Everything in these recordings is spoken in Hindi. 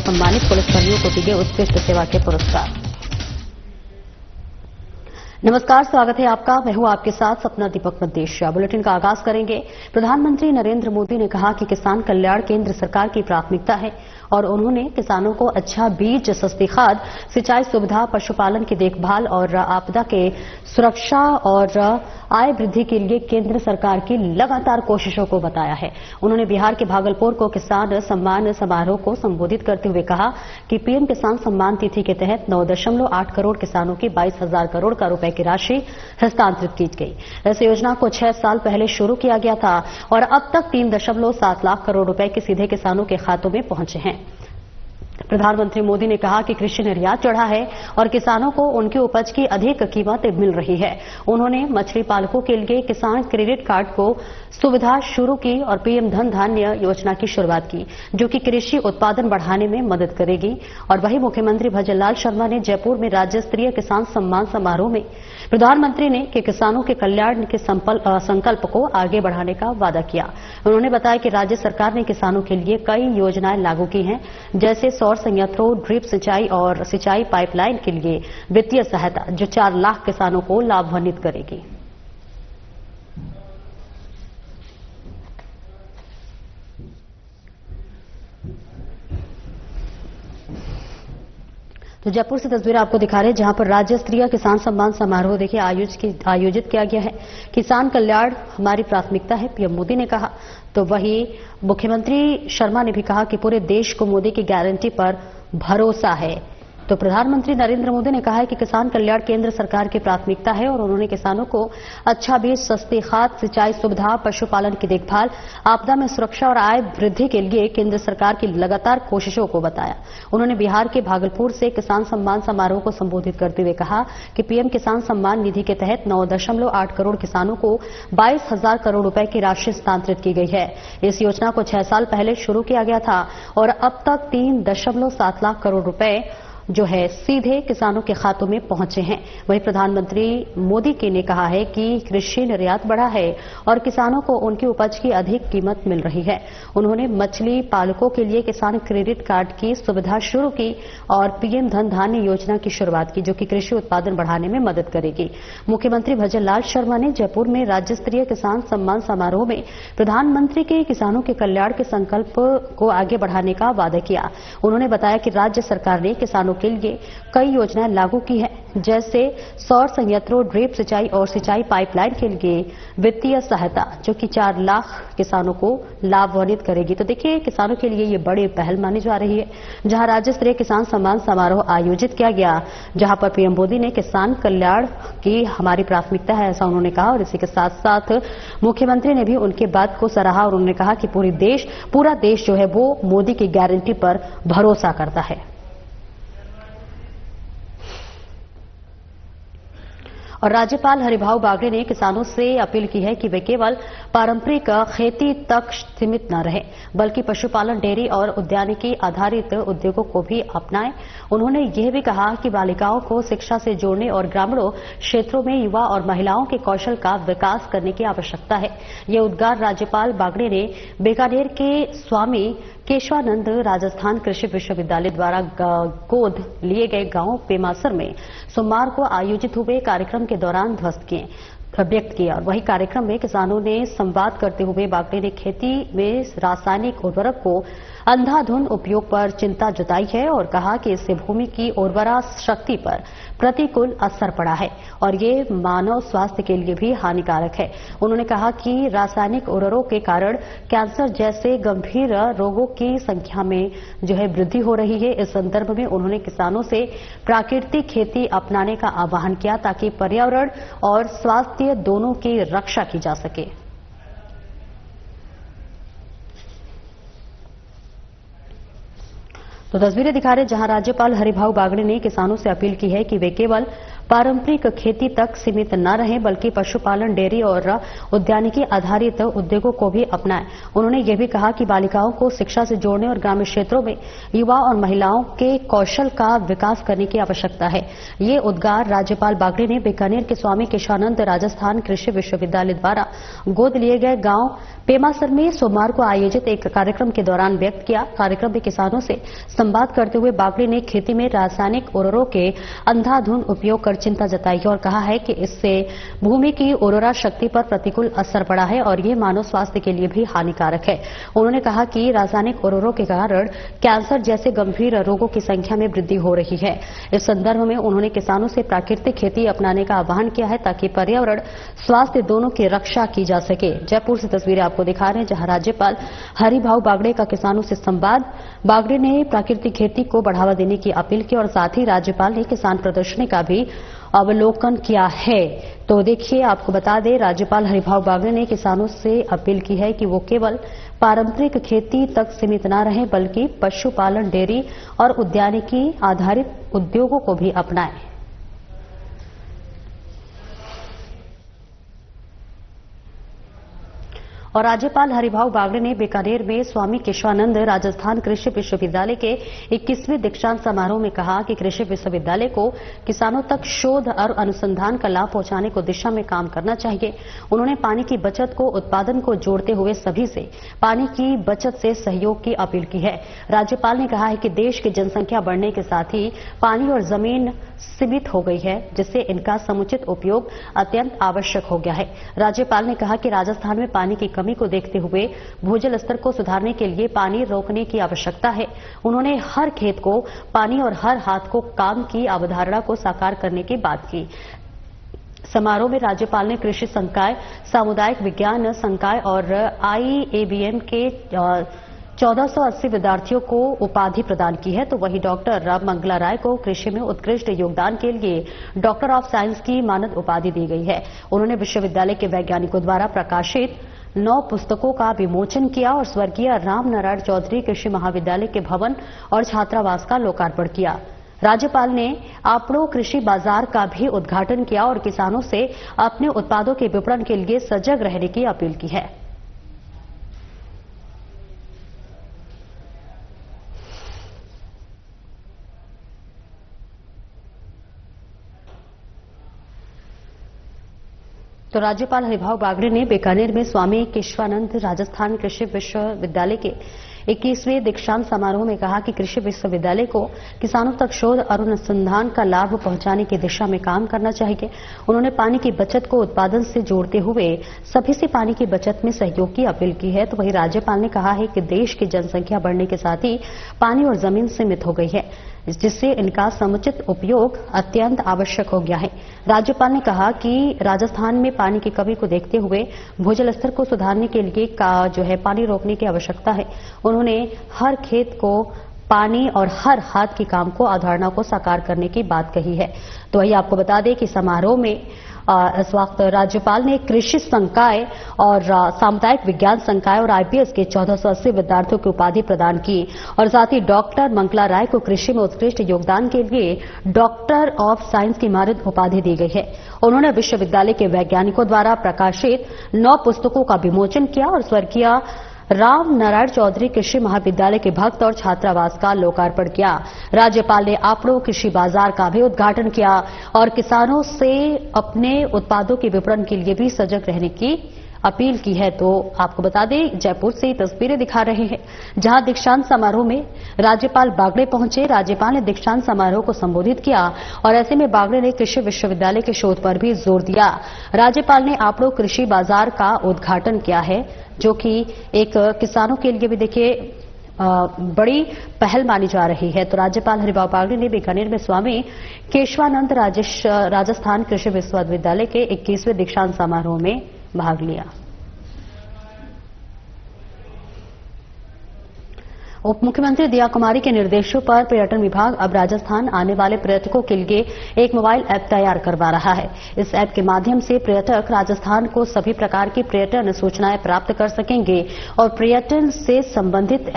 सम्मानित पुलिसकर्मियों को दिए उत्कृष्ट सेवा के पुरस्कार। नमस्कार, स्वागत है आपका। मैं हूं आपके साथ सपना दीपक मद्देशिया। बुलेटिन का आगाज करेंगे। प्रधानमंत्री नरेंद्र मोदी ने कहा कि किसान कल्याण केंद्र सरकार की प्राथमिकता है और उन्होंने किसानों को अच्छा बीज, सस्ती खाद, सिंचाई सुविधा, पशुपालन की देखभाल और आपदा के सुरक्षा और आय वृद्धि के लिए केंद्र सरकार की लगातार कोशिशों को बताया है। उन्होंने बिहार के भागलपुर को किसान सम्मान समारोह को संबोधित करते हुए कहा कि पीएम किसान सम्मान निधि के तहत 9.8 करोड़ किसानों की 22,000 करोड़ का रुपए की राशि हस्तांतरित की गई। इस योजना को 6 साल पहले शुरू किया गया था और अब तक 3.7 लाख करोड़ रुपए के सीधे किसानों के खातों में पहुंचे हैं। प्रधानमंत्री मोदी ने कहा कि कृषि निर्यात बढ़ा है और किसानों को उनकी उपज की अधिक कीमत मिल रही है। उन्होंने मछली पालकों के लिए किसान क्रेडिट कार्ड को सुविधा शुरू की और पीएम धन धान्य योजना की शुरुआत की, जो कि कृषि उत्पादन बढ़ाने में मदद करेगी। और वहीं मुख्यमंत्री भजनलाल शर्मा ने जयपुर में राज्य स्तरीय किसान सम्मान समारोह में प्रधानमंत्री ने कि किसानों के कल्याण के संकल्प को आगे बढ़ाने का वादा किया। उन्होंने बताया कि राज्य सरकार ने किसानों के लिए कई योजनाएं लागू की हैं, जैसे सौर संयंत्रों, ड्रिप सिंचाई और सिंचाई पाइपलाइन के लिए वित्तीय सहायता, जो 4 लाख किसानों को लाभान्वित करेगी। तो जयपुर से तस्वीर आपको दिखा रहे हैं, जहां पर राज्य स्तरीय किसान सम्मान समारोह देखिए आयोजित किया गया है। किसान कल्याण हमारी प्राथमिकता है, पीएम मोदी ने कहा। तो वहीं मुख्यमंत्री शर्मा ने भी कहा कि पूरे देश को मोदी की गारंटी पर भरोसा है। तो प्रधानमंत्री नरेंद्र मोदी ने कहा है कि किसान कल्याण केंद्र सरकार की प्राथमिकता है और उन्होंने किसानों को अच्छा बीज, सस्ती खाद, सिंचाई सुविधा, पशुपालन की देखभाल, आपदा में सुरक्षा और आय वृद्धि के लिए केंद्र सरकार की लगातार कोशिशों को बताया। उन्होंने बिहार के भागलपुर से किसान सम्मान समारोह को संबोधित करते हुए कहा कि पीएम किसान सम्मान निधि के तहत 9.8 करोड़ किसानों को 22,000 करोड़ रुपए की राशि हस्तांतरित की गई है। इस योजना को 6 साल पहले शुरू किया गया था और अब तक 3.7 लाख करोड़ रुपए जो है सीधे किसानों के खातों में पहुंचे हैं। वहीं प्रधानमंत्री मोदी ने कहा है कि कृषि निर्यात बढ़ा है और किसानों को उनकी उपज की अधिक कीमत मिल रही है। उन्होंने मछली पालकों के लिए किसान क्रेडिट कार्ड की सुविधा शुरू की और पीएम धन धान्य योजना की शुरुआत की, जो कि कृषि उत्पादन बढ़ाने में मदद करेगी। मुख्यमंत्री भजनलाल शर्मा ने जयपुर में राज्य स्तरीय किसान सम्मान समारोह में प्रधानमंत्री के किसानों के कल्याण के संकल्प को आगे बढ़ाने का वादा किया। उन्होंने बताया कि राज्य सरकार ने किसानों के लिए कई योजनाएं लागू की हैं, जैसे सौर संयंत्रों, ड्रिप सिंचाई और सिंचाई पाइपलाइन के लिए वित्तीय सहायता, जो कि 4 लाख किसानों को लाभान्वित करेगी। तो देखिए, किसानों के लिए ये बड़ी पहल मानी जा रही है। जहां राज्य स्तरीय किसान सम्मान समारोह आयोजित किया गया, जहां पर पीएम मोदी ने किसान कल्याण की हमारी प्राथमिकता है, ऐसा उन्होंने कहा। और इसी के साथ साथ मुख्यमंत्री ने भी उनकी बात को सराहा और उन्होंने कहा कि पूरा देश जो है वो मोदी की गारंटी पर भरोसा करता है। और राज्यपाल हरिभाऊ बागड़े ने किसानों से अपील की है कि वे केवल पारंपरिक खेती तक सीमित न रहे, बल्कि पशुपालन, डेयरी और उद्यानिकी आधारित उद्योगों को भी अपनाएं। उन्होंने यह भी कहा कि बालिकाओं को शिक्षा से जोड़ने और ग्रामीणों क्षेत्रों में युवा और महिलाओं के कौशल का विकास करने की आवश्यकता है। ये उद्गार राज्यपाल बागड़े ने बीकानेर के स्वामी केशवानंद राजस्थान कृषि विश्वविद्यालय द्वारा गोद लिए गए गांव पेमासर में सोमवार को आयोजित हुए कार्यक्रम के दौरान व्यक्त किया। और वही कार्यक्रम में किसानों ने संवाद करते हुए बागड़े ने खेती में रासायनिक उर्वरक को अंधाधुंध उपयोग पर चिंता जताई है और कहा कि इससे भूमि की उर्वरा शक्ति पर प्रतिकूल असर पड़ा है और ये मानव स्वास्थ्य के लिए भी हानिकारक है। उन्होंने कहा कि रासायनिक उर्वरकों के कारण कैंसर जैसे गंभीर रोगों की संख्या में जो है वृद्धि हो रही है। इस संदर्भ में उन्होंने किसानों से प्राकृतिक खेती अपनाने का आह्वान किया, ताकि पर्यावरण और स्वास्थ्य दोनों की रक्षा की जा सके। तो तस्वीरें दिखा रहे जहां राज्यपाल हरिभाऊ बागड़े ने किसानों से अपील की है कि वे केवल पारंपरिक खेती तक सीमित न रहें बल्कि पशुपालन, डेयरी और उद्यानिकी आधारित उद्योगों को भी अपनाएं। उन्होंने यह भी कहा कि बालिकाओं को शिक्षा से जोड़ने और ग्रामीण क्षेत्रों में युवा और महिलाओं के कौशल का विकास करने की आवश्यकता है। ये उद्गार राज्यपाल बागड़े ने बीकानेर के स्वामी केशवानंद राजस्थान कृषि विश्वविद्यालय द्वारा गोद लिए गए गांव पेमासर में सोमवार को आयोजित एक कार्यक्रम के दौरान व्यक्त किया। कार्यक्रम में किसानों से संवाद करते हुए बागड़े ने खेती में रासायनिक उर्वरकों के अंधाधुंध उपयोग कर चिंता जताई और कहा है कि इससे भूमि की उर्वरा शक्ति पर प्रतिकूल असर पड़ा है और ये मानव स्वास्थ्य के लिए भी हानिकारक है। उन्होंने कहा कि रासायनिक उर्वरकों के कारण कैंसर जैसे गंभीर रोगों की संख्या में वृद्धि हो रही है। इस संदर्भ में उन्होंने किसानों से प्राकृतिक खेती अपनाने का आह्वान किया है ताकि पर्यावरण, स्वास्थ्य दोनों की रक्षा की जा सके। जयपुर से तस्वीरें आपको दिखा रहे हैं जहां राज्यपाल हरिभाऊ बागड़े का किसानों से संवाद। बागड़े ने प्राकृतिक खेती को बढ़ावा देने की अपील की और साथ ही राज्यपाल ने किसान प्रदर्शनी का भी अवलोकन किया है। तो देखिए, आपको बता दें, राज्यपाल हरिभाऊ बागड़े ने किसानों से अपील की है कि वो केवल पारंपरिक खेती तक सीमित न रहें बल्कि पशुपालन, डेयरी और उद्यानिकी आधारित उद्योगों को भी अपनाएं। और राज्यपाल हरिभाऊ बागड़े ने बीकानेर में स्वामी केशवानंद राजस्थान कृषि विश्वविद्यालय के 21वें दीक्षांत समारोह में कहा कि कृषि विश्वविद्यालय को किसानों तक शोध और अनुसंधान का लाभ पहुंचाने को दिशा में काम करना चाहिए। उन्होंने पानी की बचत को उत्पादन को जोड़ते हुए सभी से पानी की बचत से सहयोग की अपील की है। राज्यपाल ने कहा है कि देश की जनसंख्या बढ़ने के साथ ही पानी और जमीन सीमित हो गई है, जिससे इनका समुचित उपयोग अत्यंत आवश्यक हो गया है। राज्यपाल ने कहा कि राजस्थान में पानी की कमी को देखते हुए भूजल स्तर को सुधारने के लिए पानी रोकने की आवश्यकता है। उन्होंने हर खेत को पानी और हर हाथ को काम की अवधारणा को साकार करने की बात की। समारोह में राज्यपाल ने कृषि संकाय, सामुदायिक विज्ञान संकाय और IABM के 1480 विद्यार्थियों को उपाधि प्रदान की है। तो वहीं डॉक्टर राम मंगला राय को कृषि में उत्कृष्ट योगदान के लिए डॉक्टर ऑफ साइंस की मानद उपाधि दी गई है। उन्होंने विश्वविद्यालय के वैज्ञानिकों द्वारा प्रकाशित 9 पुस्तकों का विमोचन किया और स्वर्गीय राम नारायण चौधरी कृषि महाविद्यालय के भवन और छात्रावास का लोकार्पण किया। राज्यपाल ने आपड़ो कृषि बाजार का भी उद्घाटन किया और किसानों से अपने उत्पादों के विपणन के लिए सजग रहने की अपील की है। तो राज्यपाल हरिभाऊ बागड़े ने बीकानेर में स्वामी केशवानंद राजस्थान कृषि विश्वविद्यालय के 21वें दीक्षांत समारोह में कहा कि कृषि विश्वविद्यालय को किसानों तक शोध और अनुसंधान का लाभ पहुंचाने की दिशा में काम करना चाहिए। उन्होंने पानी की बचत को उत्पादन से जोड़ते हुए सभी से पानी की बचत में सहयोग की अपील की है। तो वहीं राज्यपाल ने कहा है कि देश की जनसंख्या बढ़ने के साथ ही पानी और जमीन सीमित हो गई है, जिससे इनका समुचित उपयोग अत्यंत आवश्यक हो गया है। राज्यपाल ने कहा कि राजस्थान में पानी की कमी को देखते हुए भूजल स्तर को सुधारने के लिए पानी रोकने की आवश्यकता है। उन्होंने हर खेत को पानी और हर हाथ के काम को अवधारणा को साकार करने की बात कही है। तो वही आपको बता दें कि समारोह में इस वक्त राज्यपाल ने कृषि संकाय और सामुदायिक विज्ञान संकाय और IPS के 1480 विद्यार्थियों की उपाधि प्रदान की और साथ ही डॉक्टर मंगला राय को कृषि में उत्कृष्ट योगदान के लिए डॉक्टर ऑफ साइंस की मानद उपाधि दी गई है। उन्होंने विश्वविद्यालय के वैज्ञानिकों द्वारा प्रकाशित 9 पुस्तकों का विमोचन किया और स्वर्गीय राम नारायण चौधरी कृषि महाविद्यालय के भक्त और छात्रावास का लोकार्पण किया। राज्यपाल ने आपड़ो कृषि बाजार का भी उद्घाटन किया और किसानों से अपने उत्पादों के विपणन के लिए भी सजग रहने की अपील की है। तो आपको बता दें, जयपुर से तस्वीरें दिखा रहे हैं जहां दीक्षांत समारोह में राज्यपाल बागड़े पहुंचे। राज्यपाल ने दीक्षांत समारोह को संबोधित किया और ऐसे में बागड़े ने कृषि विश्वविद्यालय के शोध पर भी जोर दिया। राज्यपाल ने आपड़ो कृषि बाजार का उद्घाटन किया है, जो कि एक किसानों के लिए भी देखिए बड़ी पहल मानी जा रही है। तो राज्यपाल हरिभाऊ बागड़े ने बीकानेर में स्वामी केशवानंद राजस्थान कृषि विश्वविद्यालय के 21वें दीक्षांत समारोह में भाग लिया। उप मुख्यमंत्री दिया कुमारी के निर्देशों पर पर्यटन विभाग अब राजस्थान आने वाले पर्यटकों के लिए एक मोबाइल ऐप तैयार करवा रहा है। इस ऐप के माध्यम से पर्यटक राजस्थान को सभी प्रकार की पर्यटन सूचनाएं प्राप्त कर सकेंगे और पर्यटन से संबंधित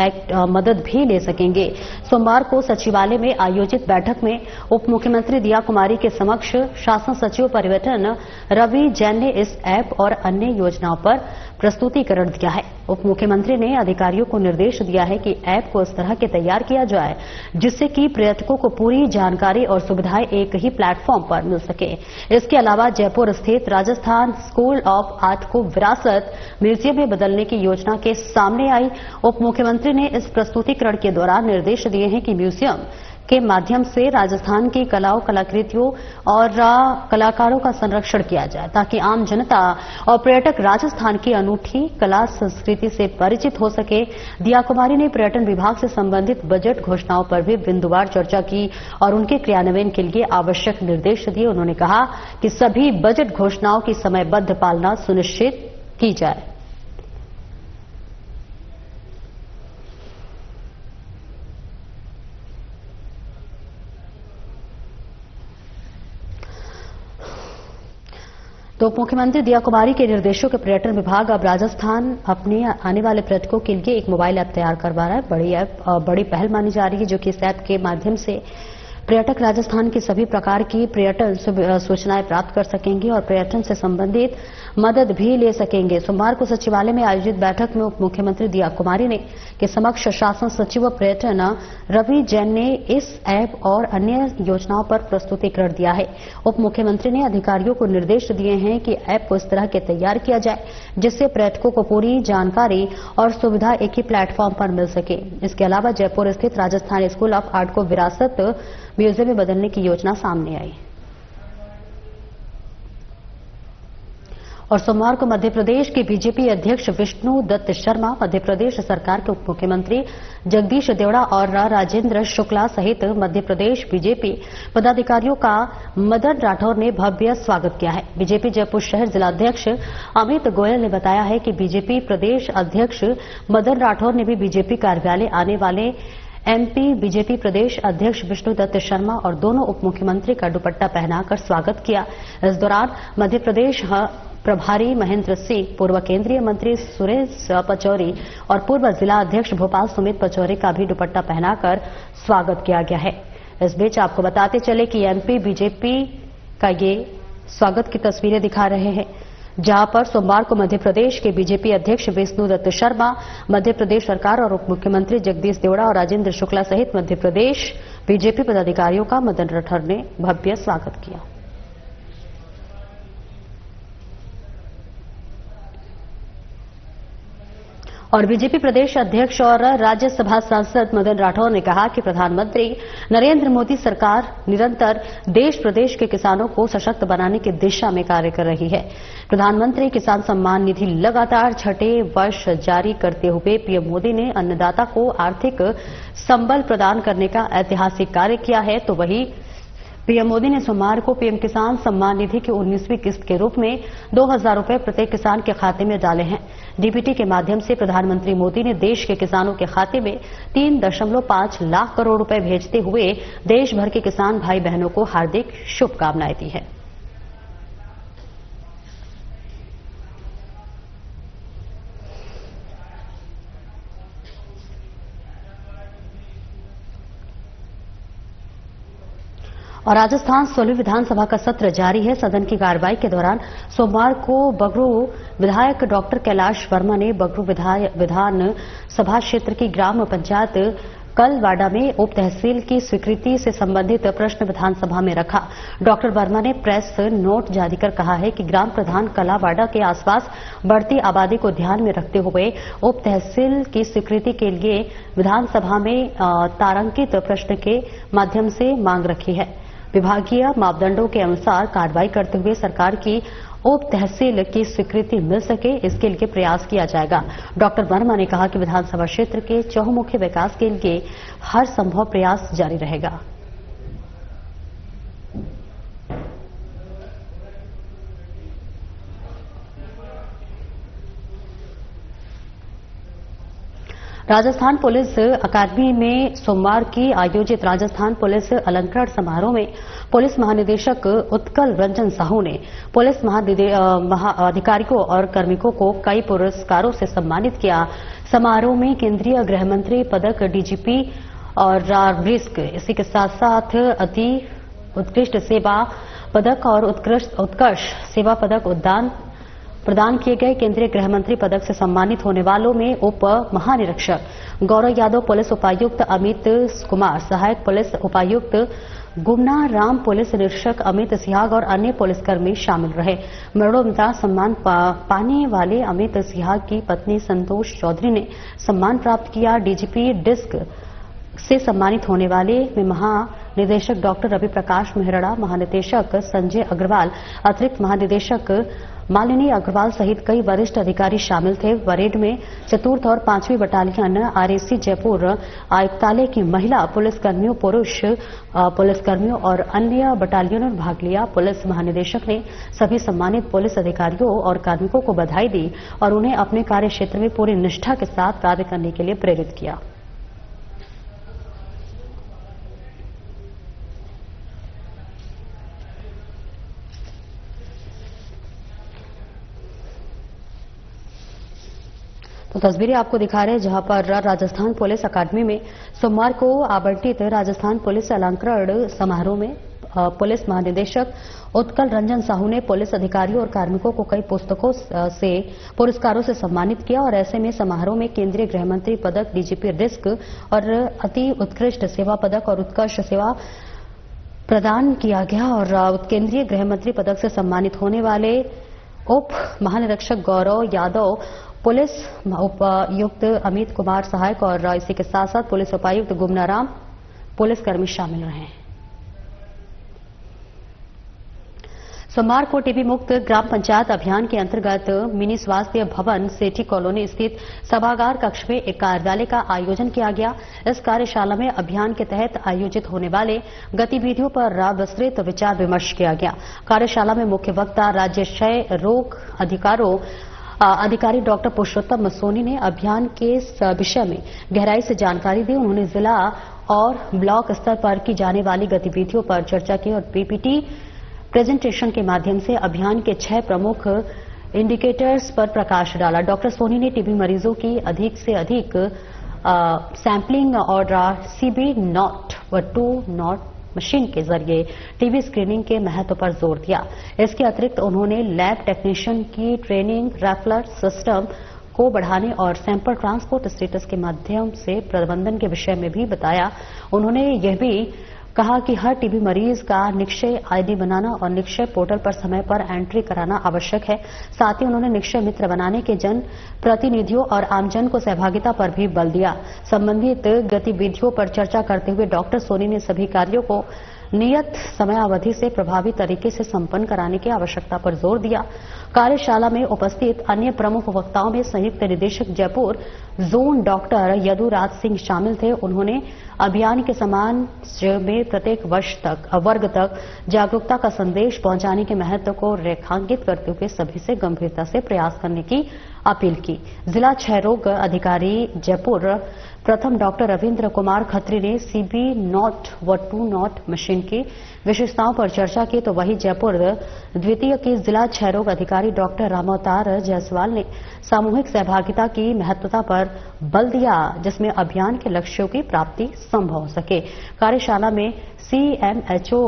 मदद भी ले सकेंगे। सोमवार को सचिवालय में आयोजित बैठक में उप मुख्यमंत्री दिया कुमारी के समक्ष शासन सचिव पर्यटन रवि जैन ने इस ऐप और अन्य योजनाओं पर प्रस्तुतिकरण दिया है। उप मुख्यमंत्री ने अधिकारियों को निर्देश दिया है कि ऐप को इस तरह के तैयार किया जाए जिससे कि पर्यटकों को पूरी जानकारी और सुविधाएं एक ही प्लेटफॉर्म पर मिल सके। इसके अलावा जयपुर स्थित राजस्थान स्कूल ऑफ आर्ट को विरासत म्यूजियम में बदलने की योजना के सामने आई। उप मुख्यमंत्री ने इस प्रस्तुतिकरण के दौरान निर्देश दिए हैं कि म्यूजियम के माध्यम से राजस्थान की कलाओं, कलाकृतियों और कलाकारों का संरक्षण किया जाए ताकि आम जनता और पर्यटक राजस्थान की अनूठी कला संस्कृति से परिचित हो सके। दिया कुमारी ने पर्यटन विभाग से संबंधित बजट घोषणाओं पर भी बिंदुवार चर्चा की और उनके क्रियान्वयन के लिए आवश्यक निर्देश दिए। उन्होंने कहा कि सभी बजट घोषणाओं की समयबद्ध पालना सुनिश्चित की जाए। तो उप मुख्यमंत्री दिया कुमारी के निर्देशों के पर्यटन विभाग अब राजस्थान अपने आने वाले पर्यटकों के लिए एक मोबाइल ऐप तैयार करवा रहा है। बड़ी पहल मानी जा रही है, जो कि इस ऐप के माध्यम से पर्यटक राजस्थान की सभी प्रकार की पर्यटन सूचनाएं प्राप्त कर सकेंगे और पर्यटन से संबंधित मदद भी ले सकेंगे। सोमवार को सचिवालय में आयोजित बैठक में उप मुख्यमंत्री दिया कुमारी ने के समक्ष शासन सचिव पर्यटन रवि जैन ने इस ऐप और अन्य योजनाओं पर प्रस्तुतिकरण दिया है। उप मुख्यमंत्री ने अधिकारियों को निर्देश दिए हैं कि ऐप को इस तरह के तैयार किया जाए जिससे पर्यटकों को पूरी जानकारी और सुविधा एक ही प्लेटफॉर्म पर मिल सके। इसके अलावा जयपुर स्थित राजस्थान स्कूल ऑफ आर्ट को विरासत म्यूजियम में बदलने की योजना सामने आई। और सोमवार को मध्य प्रदेश के बीजेपी अध्यक्ष विष्णु दत्त शर्मा, मध्य प्रदेश सरकार के उप मुख्यमंत्री जगदीश देवड़ा और राजेंद्र शुक्ला सहित मध्य प्रदेश बीजेपी पदाधिकारियों का मदन राठौर ने भव्य स्वागत किया है। बीजेपी जयपुर शहर जिलाध्यक्ष अमित गोयल ने बताया है कि बीजेपी प्रदेश अध्यक्ष मदन राठौर ने भी बीजेपी कार्यालय आने वाले एमपी बीजेपी प्रदेश अध्यक्ष विष्णु दत्त शर्मा और दोनों उप मुख्यमंत्री का दुपट्टा पहनाकर स्वागत किया। इस दौरान मध्य प्रदेश प्रभारी महेंद्र सिंह, पूर्व केंद्रीय मंत्री सुरेश पचौरी और पूर्व जिला अध्यक्ष भोपाल सुमित पचौरी का भी दुपट्टा पहनाकर स्वागत किया गया है। इस बीच आपको बताते चले कि एमपी बीजेपी का ये स्वागत की तस्वीरें दिखा रहे हैं, जहां पर सोमवार को मध्य प्रदेश के बीजेपी अध्यक्ष विष्णु दत्त शर्मा, मध्य प्रदेश सरकार और उप मुख्यमंत्री जगदीश देवड़ा और राजेंद्र शुक्ला सहित मध्य प्रदेश बीजेपी पदाधिकारियों का मदन राठौर ने भव्य स्वागत किया। और बीजेपी प्रदेश अध्यक्ष और राज्यसभा सांसद मदन राठौर ने कहा कि प्रधानमंत्री नरेंद्र मोदी सरकार निरंतर देश प्रदेश के किसानों को सशक्त बनाने की दिशा में कार्य कर रही है। प्रधानमंत्री किसान सम्मान निधि लगातार छठे वर्ष जारी करते हुए पीएम मोदी ने अन्नदाता को आर्थिक संबल प्रदान करने का ऐतिहासिक कार्य किया है। तो वहीं पीएम मोदी ने सोमवार को पीएम किसान सम्मान निधि की 19वीं किस्त के रूप में 2,000 रुपए प्रत्येक किसान के खाते में डाले हैं। डीबीटी के माध्यम से प्रधानमंत्री मोदी ने देश के किसानों के खाते में 3.5 लाख करोड़ रुपए भेजते हुए देश भर के किसान भाई बहनों को हार्दिक शुभकामनाएं दी हैं। और राजस्थान 16वीं विधानसभा का सत्र जारी है। सदन की कार्यवाही के दौरान सोमवार को बगरू विधायक डॉक्टर कैलाश वर्मा ने बगरू विधान सभा क्षेत्र की ग्राम पंचायत कलवाड़ा में उप तहसील की स्वीकृति से संबंधित प्रश्न विधानसभा में रखा। डॉक्टर वर्मा ने प्रेस नोट जारी कर कहा है कि ग्राम प्रधान कलावाड़ा के आसपास बढ़ती आबादी को ध्यान में रखते हुए उप तहसील की स्वीकृति के लिए विधानसभा में तारांकित प्रश्न के माध्यम से मांग रखी है। विभागीय मापदंडों के अनुसार कार्रवाई करते हुए सरकार की उप तहसील की स्वीकृति मिल सके, इसके लिए प्रयास किया जाएगा। डॉक्टर वर्मा ने कहा कि विधानसभा क्षेत्र के चहुमुखी विकास के लिए हर संभव प्रयास जारी रहेगा। राजस्थान पुलिस अकादमी में सोमवार की आयोजित राजस्थान पुलिस अलंकरण समारोह में पुलिस महानिदेशक उत्कल रंजन साहू ने पुलिस अधिकारियों और कार्मिकों को कई पुरस्कारों से सम्मानित किया। समारोह में केंद्रीय गृह मंत्री पदक डीजीपी और रिस्क, इसी के साथ साथ अति उत्कृष्ट सेवा पदक और उत्कर्ष सेवा पदक प्रदान किए गए। केंद्रीय गृह मंत्री पदक से सम्मानित होने वालों में उप महानिरीक्षक गौरव यादव, पुलिस उपायुक्त अमित कुमार, सहायक पुलिस उपायुक्त गुमना राम, पुलिस निरीक्षक अमित सिहाग और अन्य पुलिसकर्मी शामिल रहे। मरणोपरांत सम्मान पाने वाले अमित सिहाग की पत्नी संतोष चौधरी ने सम्मान प्राप्त किया। डीजीपी डिस्क से सम्मानित होने वाले में महानिदेशक डॉक्टर रवि प्रकाश मेहरड़ा, महानिदेशक संजय अग्रवाल, अतिरिक्त महानिदेशक मालिनी अग्रवाल सहित कई वरिष्ठ अधिकारी शामिल थे। परेड में 4th और 5वीं बटालियन आरएसी जयपुर आयुक्तालय की महिला पुलिसकर्मियों, पुरुष पुलिसकर्मियों और अन्य बटालियनों ने भाग लिया। पुलिस महानिदेशक ने सभी सम्मानित पुलिस अधिकारियों और कार्मिकों को बधाई दी और उन्हें अपने कार्य क्षेत्र में पूरी निष्ठा के साथ कार्य करने के लिए प्रेरित किया। तो तस्वीरें आपको दिखा रहे हैं जहां पर राजस्थान पुलिस अकादमी में सोमवार को आवंटित राजस्थान पुलिस अलंकरण समारोह में पुलिस महानिदेशक उत्कल रंजन साहू ने पुलिस अधिकारियों और कार्मिकों को कई पुरस्कारों से सम्मानित किया और ऐसे में समारोह में केंद्रीय गृह मंत्री पदक, डीजीपी रिस्क और अति उत्कृष्ट सेवा पदक और उत्कर्ष सेवा प्रदान किया गया। और केंद्रीय गृह मंत्री पदक से सम्मानित होने वाले उप महानिरीक्षक गौरव यादव, पुलिस उपायुक्त अमित कुमार सहायक और इसी के साथ साथ पुलिस उपायुक्त गुमना राम पुलिसकर्मी शामिल रहे। सोमवार को टीबी मुक्त ग्राम पंचायत अभियान के अंतर्गत मिनी स्वास्थ्य भवन सेठी कॉलोनी स्थित सभागार कक्ष में एक कार्यालय का आयोजन किया गया। इस कार्यशाला में अभियान के तहत आयोजित होने वाले गतिविधियों पर विस्तृत विचार विमर्श किया गया। कार्यशाला में मुख्य वक्ता राज्य क्षय रोग अधिकारी डॉक्टर पुरुषोत्तम सोनी ने अभियान के विषय में गहराई से जानकारी दी। उन्होंने जिला और ब्लॉक स्तर पर की जाने वाली गतिविधियों पर चर्चा की और पीपीटी प्रेजेंटेशन के माध्यम से अभियान के 6 प्रमुख इंडिकेटर्स पर प्रकाश डाला। डॉक्टर सोनी ने टीबी मरीजों की अधिक से अधिक सैंपलिंग और सीबी नॉट व 2 नॉट मशीन के जरिए टीबी स्क्रीनिंग के महत्व पर जोर दिया। इसके अतिरिक्त उन्होंने लैब टेक्नीशियन की ट्रेनिंग, रेफरल सिस्टम को बढ़ाने और सैंपल ट्रांसपोर्ट स्टेटस के माध्यम से प्रबंधन के विषय में भी बताया। उन्होंने यह भी कहा कि हर टीबी मरीज का निक्षय आईडी बनाना और निक्षय पोर्टल पर समय पर एंट्री कराना आवश्यक है। साथ ही उन्होंने निक्षय मित्र बनाने के जन प्रतिनिधियों और आमजन को सहभागिता पर भी बल दिया। संबंधित गतिविधियों पर चर्चा करते हुए डॉक्टर सोनी ने सभी कार्यों को नियत समयावधि से प्रभावी तरीके से संपन्न कराने की आवश्यकता पर जोर दिया। कार्यशाला में उपस्थित अन्य प्रमुख वक्ताओं में संयुक्त निदेशक जयपुर जोन डॉक्टर यदुराज सिंह शामिल थे। उन्होंने अभियान के समाज में प्रत्येक वर्ग तक जागरूकता का संदेश पहुंचाने के महत्व को रेखांकित करते हुए सभी से गंभीरता से प्रयास करने की अपील की। जिला क्षय रोग अधिकारी जयपुर प्रथम डॉक्टर रविंद्र कुमार खत्री ने सीबी नॉट व 2 नॉट मशीन की विशेषताओं पर चर्चा की, तो वहीं जयपुर द्वितीय के जिला क्षय रोग अधिकारी डॉक्टर रामावतार जायसवाल ने सामूहिक सहभागिता की महत्वता पर बल दिया, जिसमें अभियान के लक्ष्यों की प्राप्ति संभव हो सके। कार्यशाला में सीएमएचओ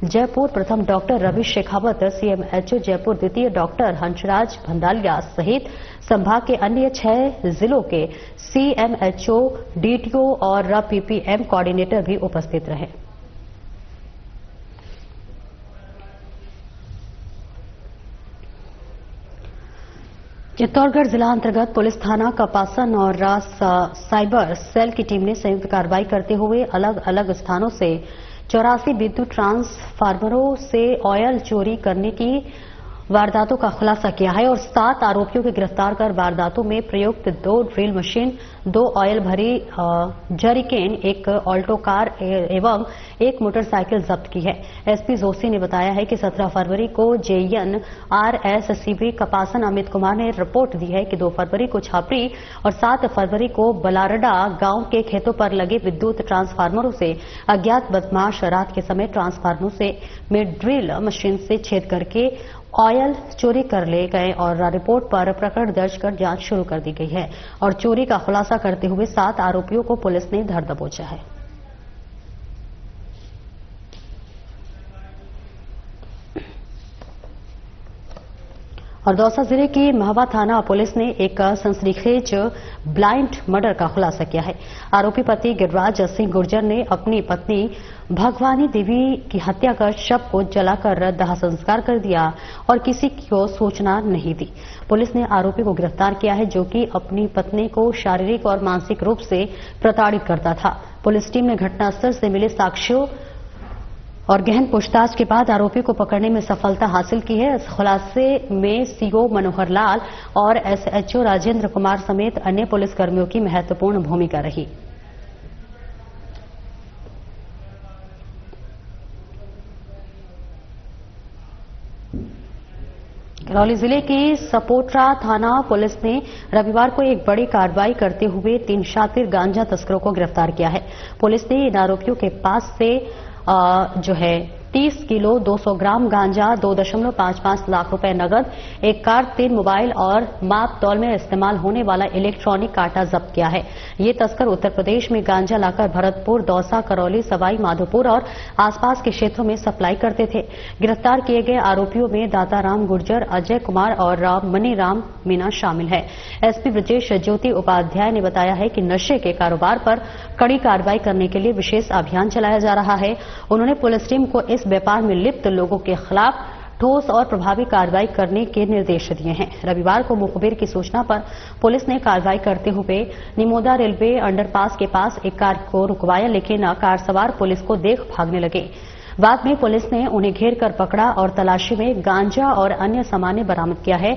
जयपुर प्रथम डॉक्टर रवि शेखावत, सीएमएचओ जयपुर द्वितीय डॉक्टर हंसराज भंडालिया सहित संभाग के अन्य 6 जिलों के सीएमएचओ, डीटीओ और पीपीएम कोऑर्डिनेटर भी उपस्थित रहे। चित्तौड़गढ़ जिला अंतर्गत पुलिस थाना कपासन और साइबर सेल की टीम ने संयुक्त कार्रवाई करते हुए अलग अलग स्थानों से 84 विद्युत ट्रांसफार्मरों से ऑयल चोरी करने की वारदातों का खुलासा किया है और 7 आरोपियों को गिरफ्तार कर वारदातों में प्रयुक्त 2 ड्रिल मशीन, 2 ऑयल भरी जरिकेन, 1 ऑल्टो कार एवं 1 मोटरसाइकिल जब्त की है। एसपी जोशी ने बताया है कि 17 फरवरी को जेएन आरएससीबी कपासन अमित कुमार ने रिपोर्ट दी है कि 2 फरवरी को छापरी और 7 फरवरी को बलारडा गांव के खेतों पर लगे विद्युत ट्रांसफार्मरों से अज्ञात बदमाश रात के समय ट्रांसफार्मरों में ड्रिल मशीन से छेद करके ऑयल चोरी कर ले गए और रिपोर्ट पर प्रकरण दर्ज कर जांच शुरू कर दी गई है और चोरी का खुलासा करते हुए 7 आरोपियों को पुलिस ने धर दबोचा है। और दौसा जिले की महवा थाना पुलिस ने एक सनसनीखेज ब्लाइंड मर्डर का खुलासा किया है। आरोपी पति गिरिराज सिंह गुर्जर ने अपनी पत्नी भगवानी देवी की हत्या कर शव को जलाकर दाह संस्कार कर दिया और किसी को सूचना नहीं दी। पुलिस ने आरोपी को गिरफ्तार किया है जो कि अपनी पत्नी को शारीरिक और मानसिक रूप से प्रताड़ित करता था। पुलिस टीम ने घटनास्थल से मिले साक्ष्यों और गहन पूछताछ के बाद आरोपी को पकड़ने में सफलता हासिल की है। इस खुलासे में सीओ मनोहर लाल और एसएचओ राजेंद्र कुमार समेत अन्य पुलिसकर्मियों की महत्वपूर्ण भूमिका रही। करौली जिले की सपोट्रा थाना पुलिस ने रविवार को एक बड़ी कार्रवाई करते हुए 3 शातिर गांजा तस्करों को गिरफ्तार किया है। पुलिस ने इन आरोपियों के पास से 30 किलो 200 ग्राम गांजा, 2.55 लाख रुपए नगद, 1 कार, 3 मोबाइल और माप तौल में इस्तेमाल होने वाला इलेक्ट्रॉनिक कांटा जब्त किया है। ये तस्कर उत्तर प्रदेश में गांजा लाकर भरतपुर, दौसा, करौली, सवाई माधोपुर और आसपास के क्षेत्रों में सप्लाई करते थे। गिरफ्तार किए गए आरोपियों में दाताराम गुर्जर, अजय कुमार और मनीराम मीना शामिल है। एसपी ब्रजेश ज्योति उपाध्याय ने बताया है कि नशे के कारोबार पर कड़ी कार्रवाई करने के लिए विशेष अभियान चलाया जा रहा है। उन्होंने पुलिस टीम को इस व्यापार में लिप्त लोगों के खिलाफ ठोस और प्रभावी कार्रवाई करने के निर्देश दिए हैं। रविवार को मुखबिर की सूचना पर पुलिस ने कार्रवाई करते हुए निमोदा रेलवे अंडरपास के पास एक कार को रुकवाया, लेकिन कार सवार पुलिस को देख भागने लगे। बाद में पुलिस ने उन्हें घेर कर पकड़ा और तलाशी में गांजा और अन्य सामान बरामद किया है।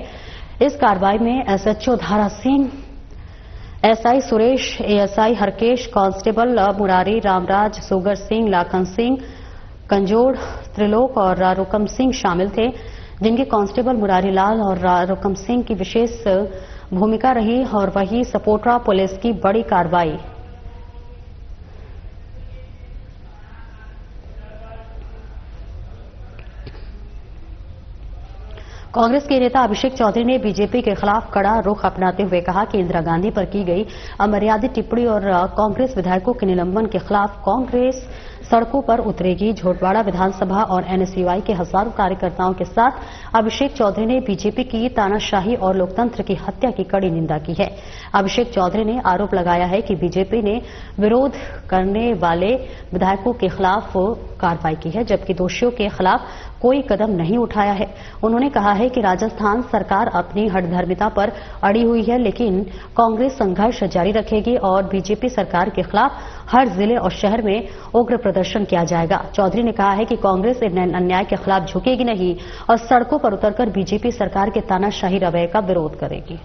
इस कार्रवाई में SHO Dhara Singh, SI Suresh, ASI Harkesh, constable Murari, Ramraj, Sugar Singh, Lakhan Singh, Kanjod, Trilok और रुकम सिंह शामिल थे, जिनके कांस्टेबल मुरारी लाल और रुकम सिंह की विशेष भूमिका रही और वही सपोट्रा पुलिस की बड़ी कार्रवाई। कांग्रेस के नेता अभिषेक चौधरी ने बीजेपी के खिलाफ कड़ा रुख अपनाते हुए कहा कि इंदिरा गांधी पर की गई अमर्यादित टिप्पणी और कांग्रेस विधायकों के निलंबन के खिलाफ कांग्रेस सड़कों पर उतरेगी। झोटवाड़ा विधानसभा और एनएसयूआई के हजारों कार्यकर्ताओं के साथ अभिषेक चौधरी ने बीजेपी की तानाशाही और लोकतंत्र की हत्या की कड़ी निंदा की है। अभिषेक चौधरी ने आरोप लगाया है कि बीजेपी ने विरोध करने वाले विधायकों के खिलाफ कार्रवाई की है, जबकि दोषियों के खिलाफ कोई कदम नहीं उठाया है। उन्होंने कहा है कि राजस्थान सरकार अपनी हठधर्मिता पर अड़ी हुई है, लेकिन कांग्रेस संघर्ष जारी रखेगी और बीजेपी सरकार के खिलाफ हर जिले और शहर में उग्र प्रदर्शन किया जाएगा। चौधरी ने कहा है कि कांग्रेस अन्याय के खिलाफ झुकेगी नहीं और सड़कों पर उतरकर बीजेपी सरकार के तानाशाही रवैये का विरोध करेगी।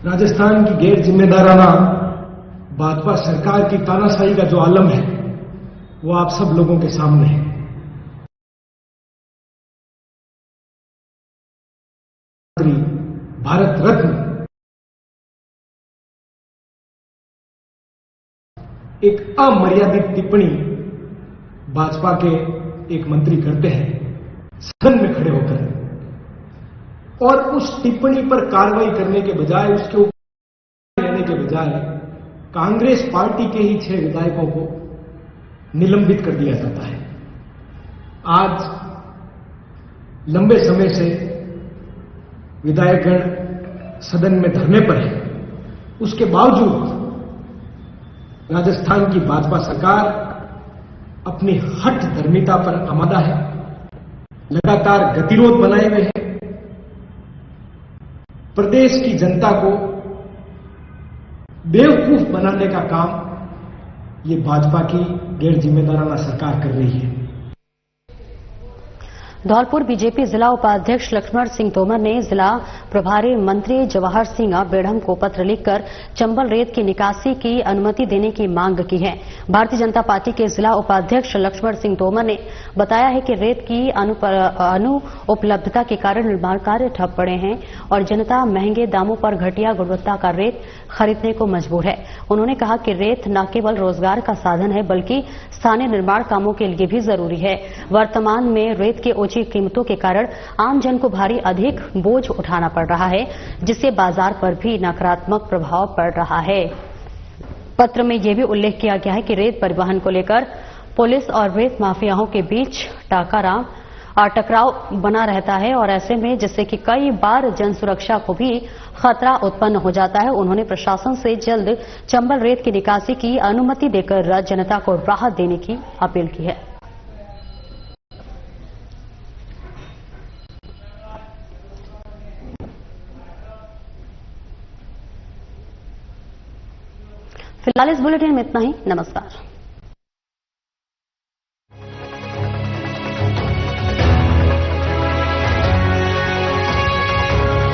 राजस्थान की गैर जिम्मेदाराना भाजपा सरकार की तानाशाही का जो आलम है वो आप सब लोगों के सामने है। भारत रत्न एक अमर्यादित टिप्पणी भाजपा के एक मंत्री करते हैं सदन में खड़े होकर, और उस टिप्पणी पर कार्रवाई करने के बजाय, उसके ऊपर लेने के बजाय कांग्रेस पार्टी के ही 6 विधायकों को निलंबित कर दिया जाता है। आज लंबे समय से विधायकगण सदन में धरने पर है, उसके बावजूद राजस्थान की भाजपा सरकार अपनी हठ धर्मिता पर आमादा है, लगातार गतिरोध बनाए हुए है। प्रदेश की जनता को बेवकूफ बनाने का काम ये भाजपा की गैर जिम्मेदाराना सरकार कर रही है। धौलपुर बीजेपी जिला उपाध्यक्ष लक्ष्मण सिंह तोमर ने जिला प्रभारी मंत्री जवाहर सिंह बेढ़म को पत्र लिखकर चंबल रेत की निकासी की अनुमति देने की मांग की है। भारतीय जनता पार्टी के जिला उपाध्यक्ष लक्ष्मण सिंह तोमर ने बताया है कि रेत की अनुपलब्धता के कारण निर्माण कार्य ठप पड़े हैं और जनता महंगे दामों पर घटिया गुणवत्ता का रेत खरीदने को मजबूर है। उन्होंने कहा कि रेत न केवल रोजगार का साधन है बल्कि स्थानीय निर्माण कामों के लिए भी जरूरी है। वर्तमान में रेत के ऊंची कीमतों के कारण आम जन को भारी अधिक बोझ उठाना पड़ रहा है, जिससे बाजार पर भी नकारात्मक प्रभाव पड़ रहा है। पत्र में यह भी उल्लेख किया गया है कि रेत परिवहन को लेकर पुलिस और रेत माफियाओं के बीच टकराव बना रहता है और ऐसे में जिससे कि कई बार जन सुरक्षा को भी खतरा उत्पन्न हो जाता है। उन्होंने प्रशासन से जल्द चंबल रेत की निकासी की अनुमति देकर जनता को राहत देने की अपील की है। फिलहाल इस बुलेटिन में इतना ही। नमस्कार।